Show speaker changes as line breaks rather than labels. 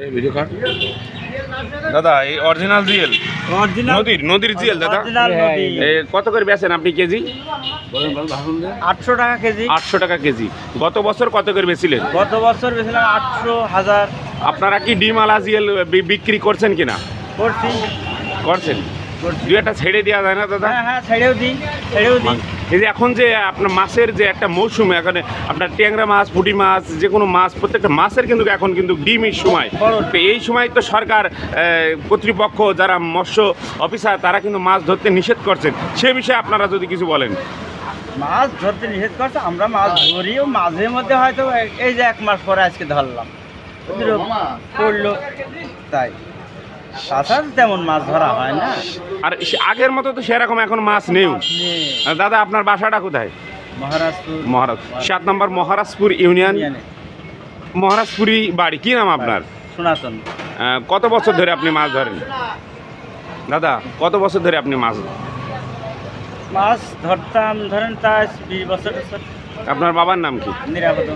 এই video cut দাদা, এই অরিজিনাল জিএল, নদীর জিএল দাদা, কত করে বেচেন আপনি কেজি?
800 টাকা কেজি।
800 টাকা কেজি। গত বছর কত করে বেচিলেন?
গত বছর বেছিলাম 800,000।
আপনারা কি ডিমালা জিএল বিক্রি করছেন কিনা? করছেন। দুই একটা ছেড়ে দেওয়া যায় না দাদা?
হ্যাঁ, ছেড়েও দিই।
এই যে এখন যে আপনার মাছের যে একটা মৌসুম, এখানে আপনার ট্যাংরা মাছ, পুঁটি মাছ, যে কোনো মাছ, প্রত্যেকটা মাছের কিন্তু এখন কিন্তু ডিমের সময়। তো এই সময় তো সরকার কর্তৃপক্ষ যারা মৎস্য অফিসার তারা কিন্তু মাছ ধরতে নিষেধ করছেন, সে বিষয়ে আপনারা যদি কিছু বলেন।
মাছ ধরতে নিষেধ করছে, আমরা মাছ ধরিও মাঝে মধ্যে, হয়তো এই যে 1 মাস পরে আজকে ধরলাম, পড়লো তাই, তাছাড়া তেমন মাছ ধরা হয় না।
আর আগের মতো তো সেরকম এখন মাছ নেই। দাদা, আপনার বাসাটা কোথায়? মহারাজপুর 7 নম্বর মহারাজপুর ইউনিয়ন, মহারাজপুরি বাড়ি। কি নাম আপনার?
সনাতন।
কত বছর ধরে আপনি মাছ ধরেন দাদা? কত বছর ধরে আপনি মাছ
ধরতাম? ধরেন তা 20 বছর।
আপনার বাবার নাম কি?
নিরাপদ।